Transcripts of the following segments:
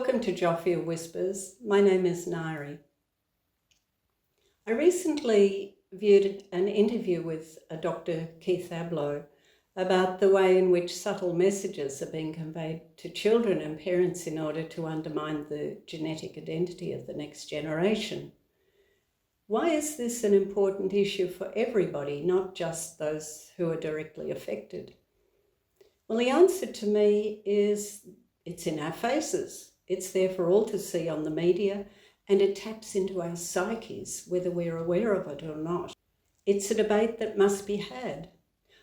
Welcome to Joffia Whispers. My name is Nairi. I recently viewed an interview with Dr. Keith Ablow about the way in which subtle messages are being conveyed to children and parents in order to undermine the genetic identity of the next generation. Why is this an important issue for everybody, not just those who are directly affected? Well, the answer to me is it's in our faces. It's there for all to see on the media, and it taps into our psyches, whether we're aware of it or not. It's a debate that must be had.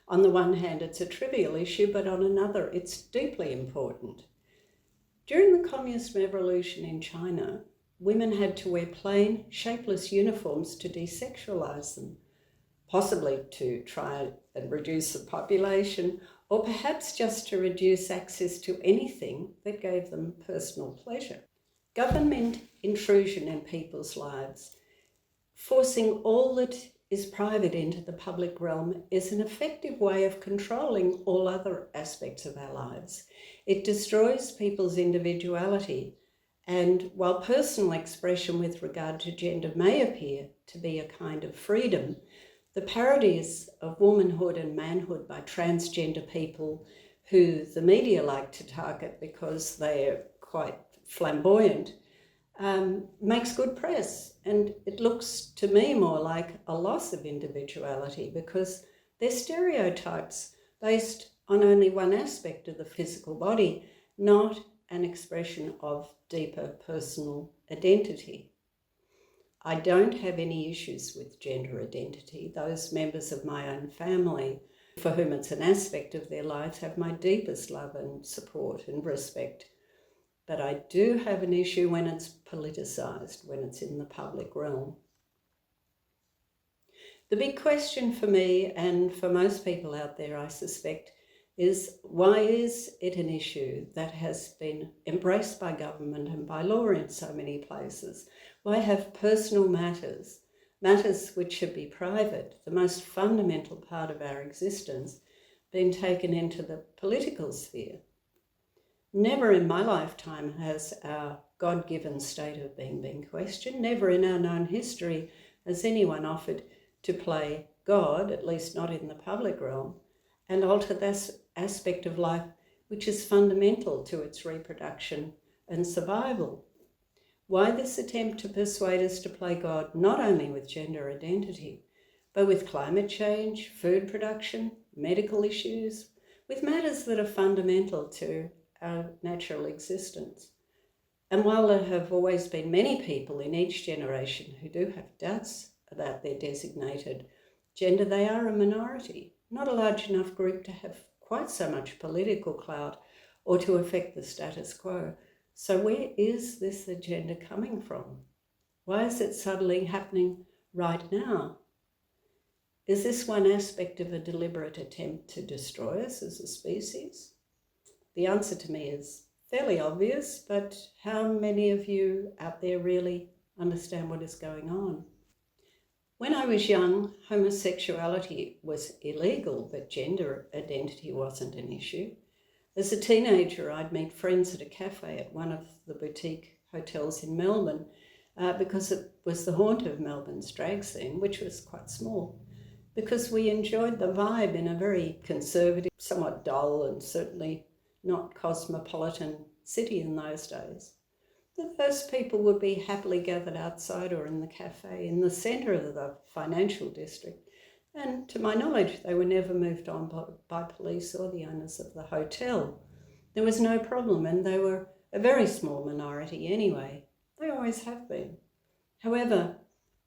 On the one hand, it's a trivial issue, but on another, it's deeply important. During the Communist Revolution in China, women had to wear plain, shapeless uniforms to desexualize them, possibly to try and reduce the population, or perhaps just to reduce access to anything that gave them personal pleasure. Government intrusion in people's lives, forcing all that is private into the public realm, is an effective way of controlling all other aspects of our lives. It destroys people's individuality, and while personal expression with regard to gender may appear to be a kind of freedom, the parodies of womanhood and manhood by transgender people, who the media like to target because they're quite flamboyant, makes good press. And it looks to me more like a loss of individuality because they're stereotypes based on only one aspect of the physical body, not an expression of deeper personal identity. I don't have any issues with gender identity. Those members of my own family for whom it's an aspect of their lives have my deepest love and support and respect. But I do have an issue when it's politicized, when it's in the public realm. The big question for me and for most people out there, I suspect, is why is it an issue that has been embraced by government and by law in so many places? Why have personal matters which should be private, the most fundamental part of our existence, been taken into the political sphere? Never in my lifetime has our God-given state of being been questioned. Never in our known history has anyone offered to play God, at least not in the public realm, and alter this aspect of life which is fundamental to its reproduction and survival. Why this attempt to persuade us to play God not only with gender identity, but with climate change, food production, medical issues, with matters that are fundamental to our natural existence? And while there have always been many people in each generation who do have doubts about their designated gender, they are a minority, not a large enough group to have quite so much political clout or to affect the status quo. So where is this agenda coming from? Why is it suddenly happening right now? Is this one aspect of a deliberate attempt to destroy us as a species? The answer to me is fairly obvious, but how many of you out there really understand what is going on? When I was young, homosexuality was illegal, but gender identity wasn't an issue. As a teenager, I'd meet friends at a cafe at one of the boutique hotels in Melbourne because it was the haunt of Melbourne's drag scene, which was quite small, because we enjoyed the vibe in a very conservative, somewhat dull and certainly not cosmopolitan city in those days. Those people would be happily gathered outside or in the cafe in the centre of the financial district. And to my knowledge, they were never moved on by police or the owners of the hotel. There was no problem, and they were a very small minority anyway. They always have been. However,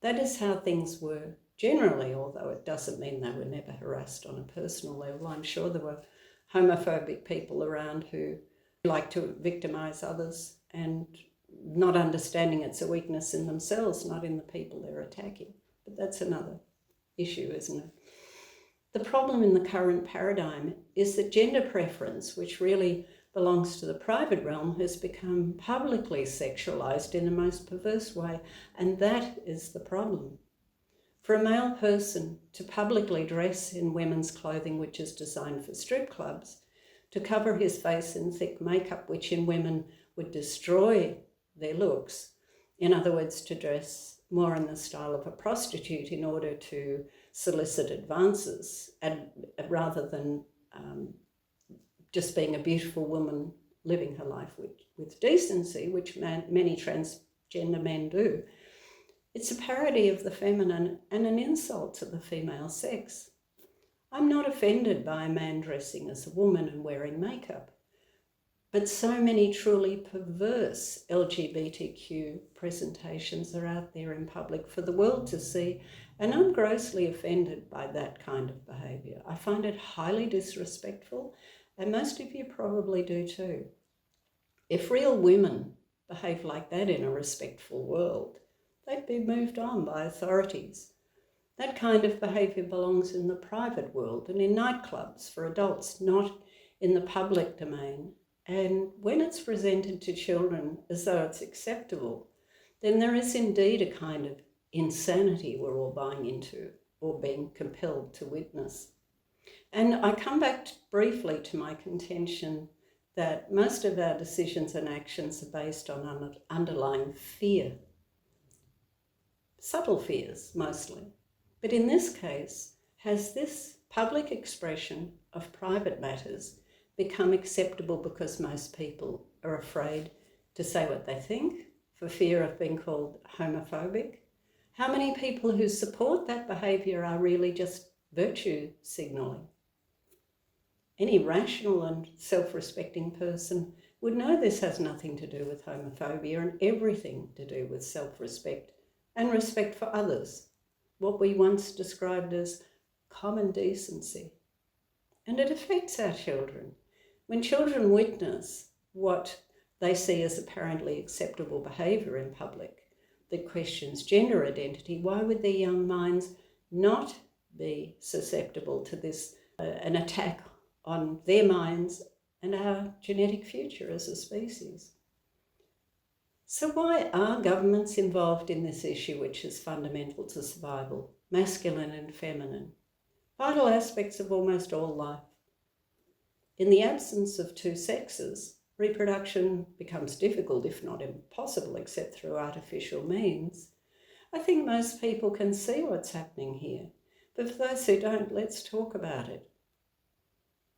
that is how things were generally, although it doesn't mean they were never harassed on a personal level. I'm sure there were homophobic people around who like to victimise others and not understanding it's a weakness in themselves, not in the people they're attacking. But that's another issue, isn't it? The problem in the current paradigm is that gender preference, which really belongs to the private realm, has become publicly sexualized in the most perverse way, and that is the problem. For a male person to publicly dress in women's clothing which is designed for strip clubs, to cover his face in thick makeup which in women would destroy their looks. In other words, to dress more in the style of a prostitute in order to solicit advances, and rather than just being a beautiful woman living her life with decency, which many transgender men do. It's a parody of the feminine and an insult to the female sex. I'm not offended by a man dressing as a woman and wearing makeup, but so many truly perverse LGBTQ presentations are out there in public for the world to see, and I'm grossly offended by that kind of behaviour. I find it highly disrespectful, and most of you probably do too. If real women behave like that in a respectful world, they'd be moved on by authorities. That kind of behaviour belongs in the private world and in nightclubs for adults, not in the public domain. And when it's presented to children as though it's acceptable, then there is indeed a kind of insanity we're all buying into or being compelled to witness. And I come back briefly to my contention that most of our decisions and actions are based on underlying fear. Subtle fears, mostly. But in this case, has this public expression of private matters become acceptable because most people are afraid to say what they think for fear of being called homophobic? How many people who support that behaviour are really just virtue signalling? Any rational and self-respecting person would know this has nothing to do with homophobia and everything to do with self-respect and respect for others, what we once described as common decency. And it affects our children. When children witness what they see as apparently acceptable behaviour in public that questions gender identity, why would their young minds not be susceptible to this, an attack on their minds and our genetic future as a species? So why are governments involved in this issue, which is fundamental to survival, masculine and feminine, vital aspects of almost all life? In the absence of two sexes, reproduction becomes difficult, if not impossible, except through artificial means. I think most people can see what's happening here, but for those who don't, let's talk about it.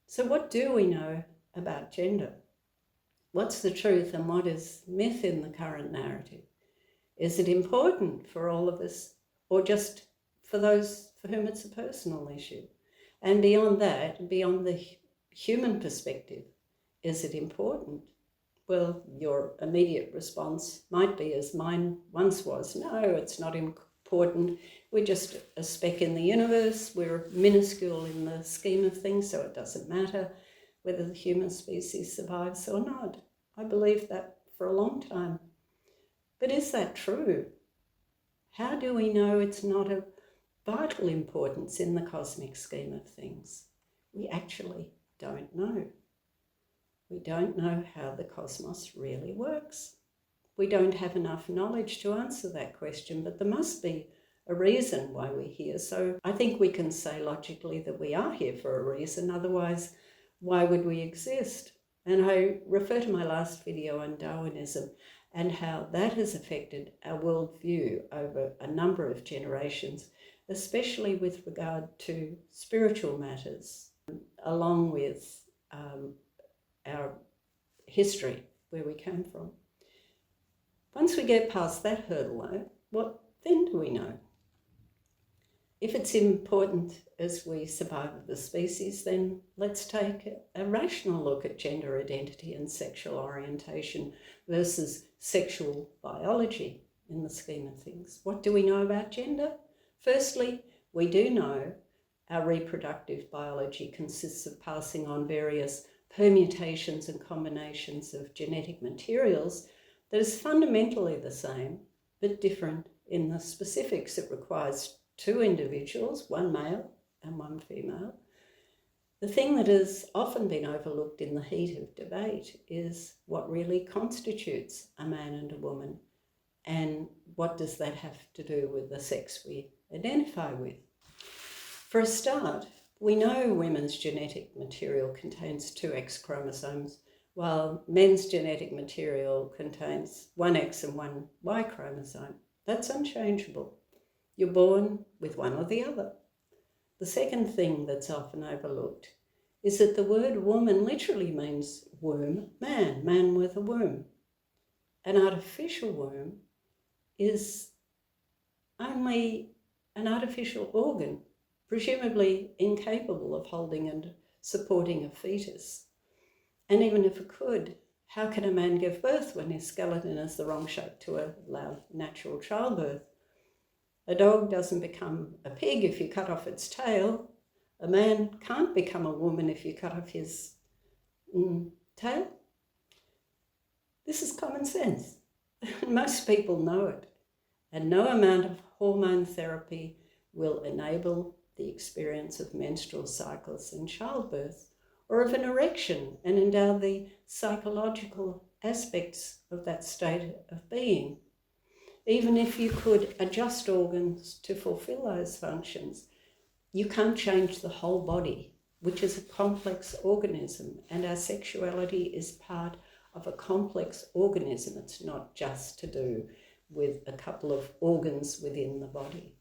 So what do we know about gender? What's the truth and what is myth in the current narrative? Is it important for all of us, or just for those for whom it's a personal issue? And beyond that, beyond the human perspective, is it important? Well, your immediate response might be, as mine once was, no, it's not important. We're just a speck in the universe. We're minuscule in the scheme of things, so it doesn't matter whether the human species survives or not. I believed that for a long time. But is that true? How do we know it's not of vital importance in the cosmic scheme of things? We actually don't know. We don't know how the cosmos really works. We don't have enough knowledge to answer that question, but there must be a reason why we're here. So I think we can say logically that we are here for a reason, otherwise why would we exist? And I refer to my last video on Darwinism and how that has affected our worldview over a number of generations, especially with regard to spiritual matters, along with our history, where we came from. Once we get past that hurdle, though, what then do we know? If it's important as we survive as a species, then let's take a rational look at gender identity and sexual orientation versus sexual biology in the scheme of things. What do we know about gender? Firstly, we do know our reproductive biology consists of passing on various permutations and combinations of genetic materials that is fundamentally the same, but different in the specifics. It requires two individuals, one male and one female. The thing that has often been overlooked in the heat of debate is what really constitutes a man and a woman, and what does that have to do with the sex we identify with. For a start, we know women's genetic material contains two X chromosomes, while men's genetic material contains one X and one Y chromosome. That's unchangeable. You're born with one or the other. The second thing that's often overlooked is that the word woman literally means womb, man with a womb. An artificial womb is only an artificial organ, presumably incapable of holding and supporting a fetus. And even if it could, how can a man give birth when his skeleton is the wrong shape to allow natural childbirth? A dog doesn't become a pig if you cut off its tail. A man can't become a woman if you cut off his tail. This is common sense. Most people know it. And no amount of hormone therapy will enable the experience of menstrual cycles and childbirth, or of an erection, and endow the psychological aspects of that state of being. Even if you could adjust organs to fulfill those functions, you can't change the whole body, which is a complex organism, and our sexuality is part of a complex organism. It's not just to do with a couple of organs within the body.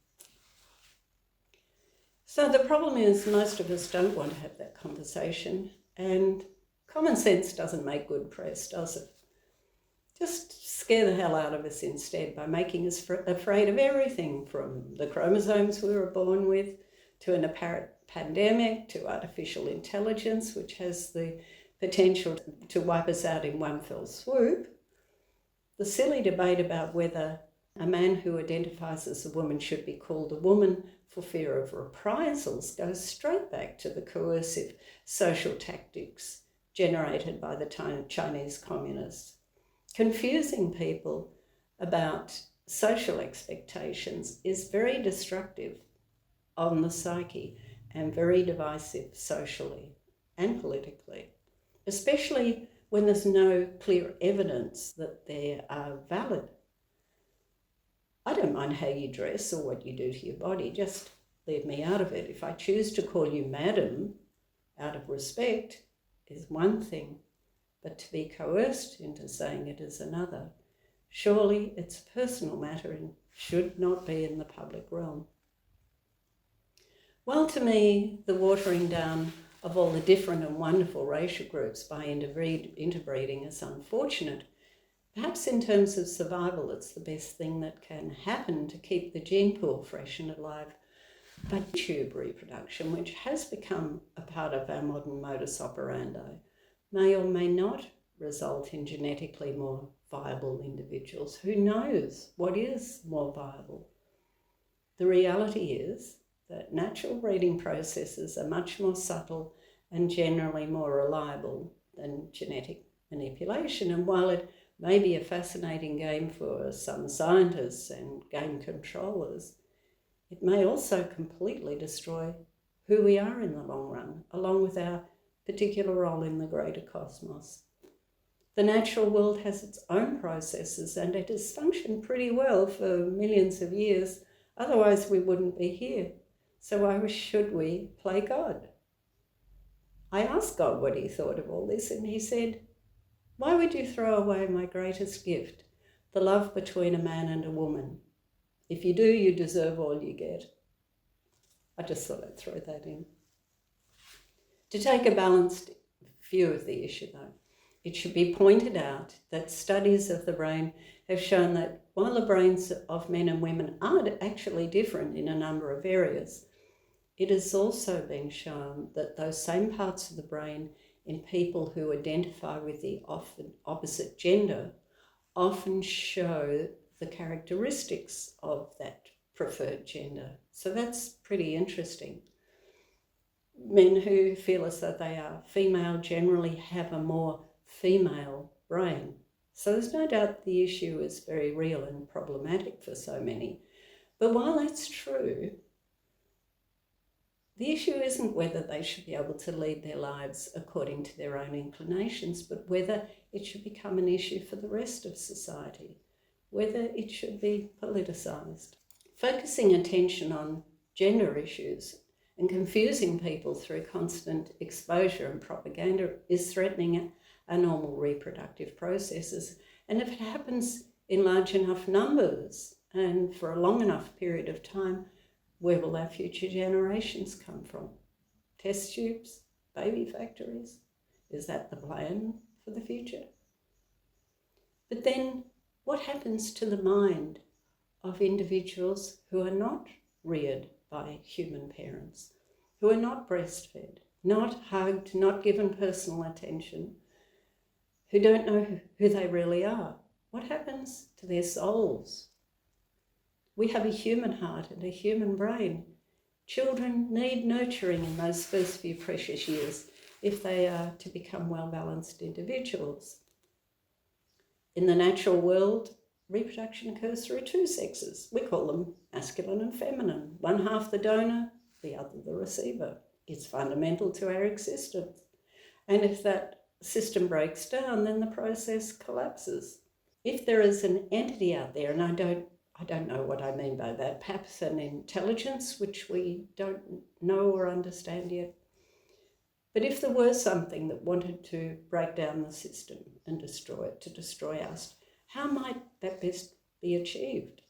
So the problem is most of us don't want to have that conversation, and common sense doesn't make good press, does it? Just scare the hell out of us instead by making us afraid of everything, from the chromosomes we were born with, to an apparent pandemic, to artificial intelligence, which has the potential to wipe us out in one fell swoop. The silly debate about whether a man who identifies as a woman should be called a woman for fear of reprisals goes straight back to the coercive social tactics generated by the Chinese communists. Confusing people about social expectations is very destructive on the psyche and very divisive socially and politically, especially when there's no clear evidence that they are valid. I don't mind how you dress or what you do to your body, just leave me out of it. If I choose to call you madam out of respect is one thing, but to be coerced into saying it is another. Surely it's a personal matter and should not be in the public realm. While to me, the watering down of all the different and wonderful racial groups by interbreeding is unfortunate, perhaps in terms of survival, it's the best thing that can happen to keep the gene pool fresh and alive. But tube reproduction, which has become a part of our modern modus operandi, may or may not result in genetically more viable individuals. Who knows what is more viable? The reality is that natural breeding processes are much more subtle and generally more reliable than genetic manipulation. And while it may be a fascinating game for some scientists and game controllers, it may also completely destroy who we are in the long run, along with our particular role in the greater cosmos. The natural world has its own processes, and it has functioned pretty well for millions of years. Otherwise, we wouldn't be here. So why should we play God? I asked God what he thought of all this, and he said, "Why would you throw away my greatest gift, the love between a man and a woman? If you do, you deserve all you get." I just thought I'd throw that in. To take a balanced view of the issue, though, it should be pointed out that studies of the brain have shown that while the brains of men and women are actually different in a number of areas, it has also been shown that those same parts of the brain in people who identify with the opposite gender often show the characteristics of that preferred gender. So that's pretty interesting. Men who feel as though they are female generally have a more female brain. So there's no doubt the issue is very real and problematic for so many. But while that's true, the issue isn't whether they should be able to lead their lives according to their own inclinations, but whether it should become an issue for the rest of society, whether it should be politicised. Focusing attention on gender issues and confusing people through constant exposure and propaganda is threatening our normal reproductive processes. And if it happens in large enough numbers and for a long enough period of time, where will our future generations come from? Test tubes? Baby factories? Is that the plan for the future? But then what happens to the mind of individuals who are not reared by human parents, who are not breastfed, not hugged, not given personal attention, who don't know who they really are? What happens to their souls? We have a human heart and a human brain. Children need nurturing in those first few precious years if they are to become well-balanced individuals. In the natural world, reproduction occurs through two sexes. We call them masculine and feminine. One half the donor, the other the receiver. It's fundamental to our existence. And if that system breaks down, then the process collapses. If there is an entity out there, and I don't know what I mean by that, perhaps an intelligence which we don't know or understand yet. But if there were something that wanted to break down the system and destroy it, to destroy us, how might that best be achieved?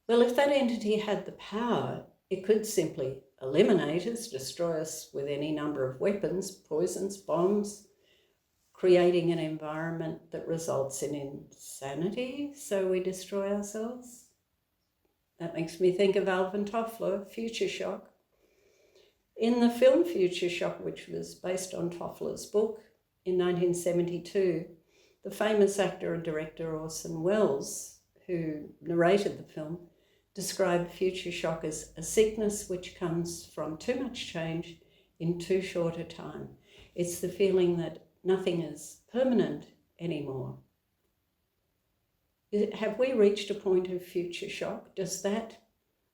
Well, if that entity had the power, it could simply eliminate us, destroy us with any number of weapons, poisons, bombs, creating an environment that results in insanity, so we destroy ourselves. That makes me think of Alvin Toffler, Future Shock. In the film Future Shock, which was based on Toffler's book in 1972, the famous actor and director Orson Welles, who narrated the film, described future shock as a sickness which comes from too much change in too short a time. It's the feeling that nothing is permanent anymore. Have we reached a point of future shock? Does that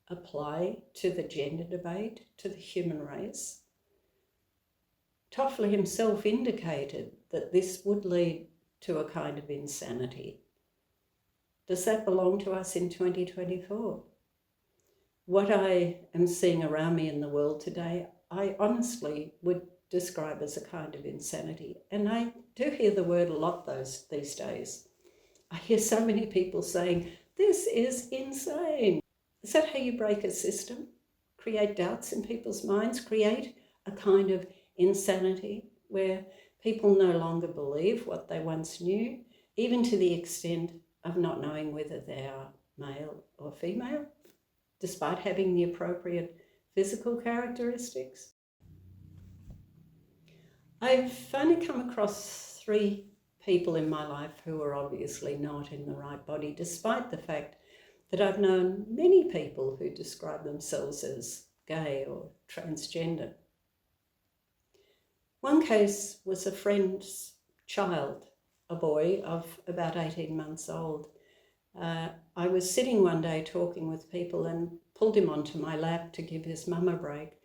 apply to the gender debate, to the human race? Toffler himself indicated that this would lead to a kind of insanity. Does that belong to us in 2024? What I am seeing around me in the world today, I honestly would describe as a kind of insanity. And I do hear the word a lot these days. I hear so many people saying, this is insane. Is that how you break a system? Create doubts in people's minds? Create a kind of insanity where people no longer believe what they once knew, even to the extent of not knowing whether they are male or female, despite having the appropriate physical characteristics? I've only come across 3 people in my life who are obviously not in the right body, despite the fact that I've known many people who describe themselves as gay or transgender. One case was a friend's child, a boy of about 18 months old. I was sitting one day talking with people and pulled him onto my lap to give his mum a break.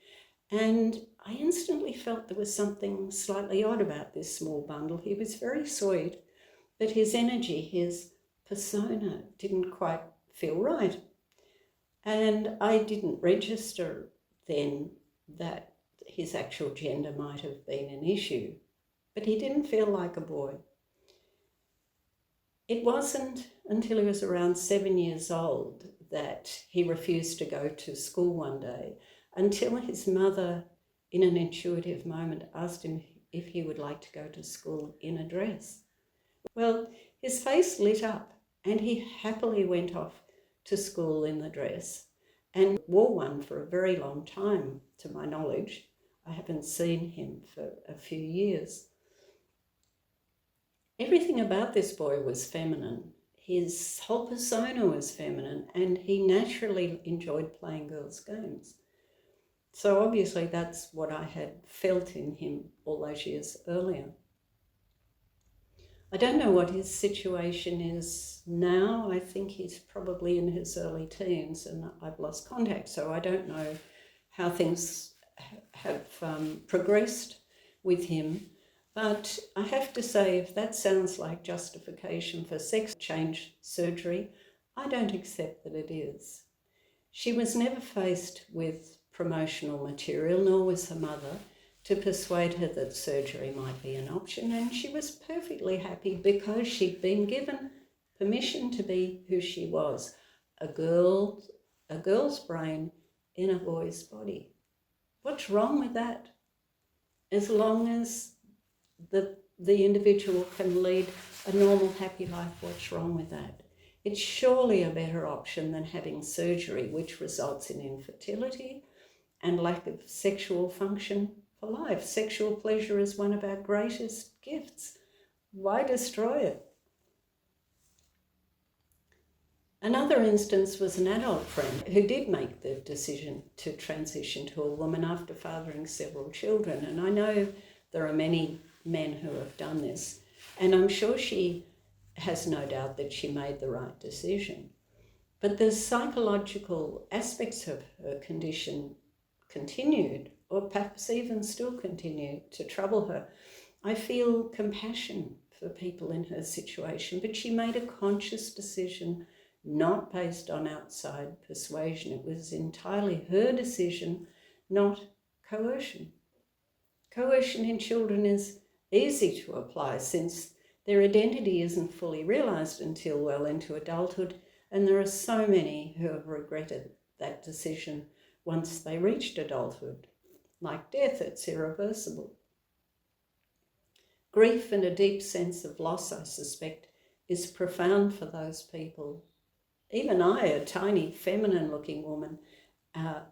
And I instantly felt there was something slightly odd about this small bundle. He was very sweet, but his energy, his persona didn't quite feel right. And I didn't register then that his actual gender might have been an issue, but he didn't feel like a boy. It wasn't until he was around 7 years old that he refused to go to school one day, until his mother, in an intuitive moment, asked him if he would like to go to school in a dress. Well, his face lit up and he happily went off to school in the dress and wore one for a very long time, to my knowledge. I haven't seen him for a few years. Everything about this boy was feminine. His whole persona was feminine, and he naturally enjoyed playing girls' games. So obviously that's what I had felt in him all those years earlier. I don't know what his situation is now. I think he's probably in his early teens, and I've lost contact, so I don't know how things have progressed with him. But I have to say, if that sounds like justification for sex change surgery, I don't accept that it is. She was never faced with promotional material, nor was her mother, to persuade her that surgery might be an option, and she was perfectly happy because she'd been given permission to be who she was, a girl's brain in a boy's body. What's wrong with that? As long as the individual can lead a normal, happy life, what's wrong with that? It's surely a better option than having surgery, which results in infertility and lack of sexual function for life. Sexual pleasure is one of our greatest gifts. Why destroy it? Another instance was an adult friend who did make the decision to transition to a woman after fathering several children. And I know there are many men who have done this, and I'm sure she has no doubt that she made the right decision. But the psychological aspects of her condition continued, or perhaps even still continue, to trouble her. I feel compassion for people in her situation, but she made a conscious decision, not based on outside persuasion. It was entirely her decision, not coercion. Coercion in children is easy to apply since their identity isn't fully realised until well into adulthood, and there are so many who have regretted that decision once they reached adulthood. Like death, it's irreversible. Grief and a deep sense of loss, I suspect, is profound for those people. Even I, a tiny, feminine-looking woman,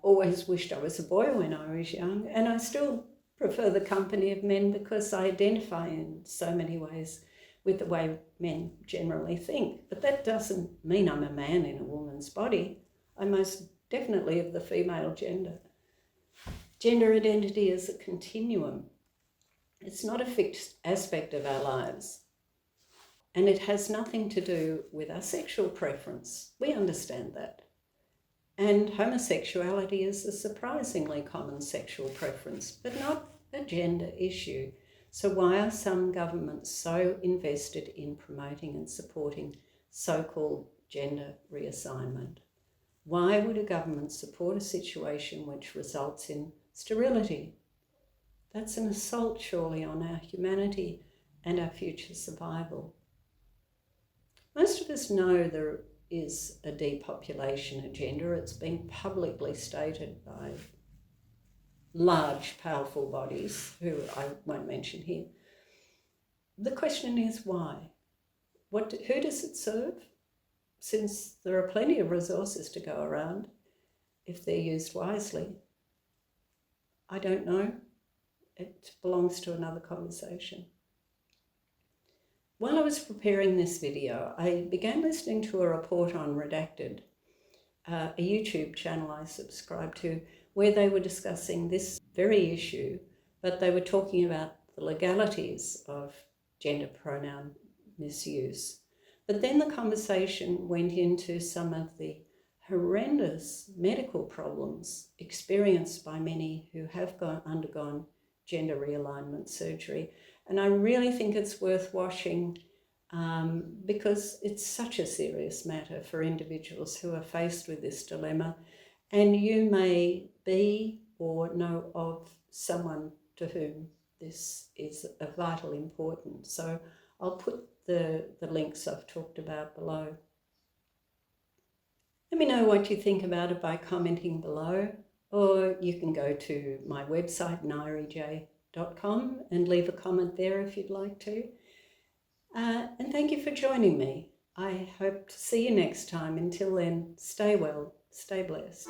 always wished I was a boy when I was young, and I still prefer the company of men because I identify in so many ways with the way men generally think. But that doesn't mean I'm a man in a woman's body. I'm most definitely of the female gender. Gender identity is a continuum. It's not a fixed aspect of our lives. And it has nothing to do with our sexual preference. We understand that. And homosexuality is a surprisingly common sexual preference, but not a gender issue. So why are some governments so invested in promoting and supporting so-called gender reassignment? Why would a government support a situation which results in sterility? That's an assault, surely, on our humanity and our future survival. Most of us know there is a depopulation agenda. It's been publicly stated by large, powerful bodies, who I won't mention here. The question is why? Who does it serve? Since there are plenty of resources to go around, if they're used wisely. I don't know. It belongs to another conversation. While I was preparing this video, I began listening to a report on Redacted, a YouTube channel I subscribe to, where they were discussing this very issue, but they were talking about the legalities of gender pronoun misuse. But then the conversation went into some of the horrendous medical problems experienced by many who have undergone gender realignment surgery. And I really think it's worth watching because it's such a serious matter for individuals who are faced with this dilemma. And you may be or know of someone to whom this is of vital importance. So I'll put the links I've talked about below. Let me know what you think about it by commenting below, or you can go to my website, nairij.com, and leave a comment there if you'd like to. And thank you for joining me. I hope to see you next time. Until then, stay well, stay blessed.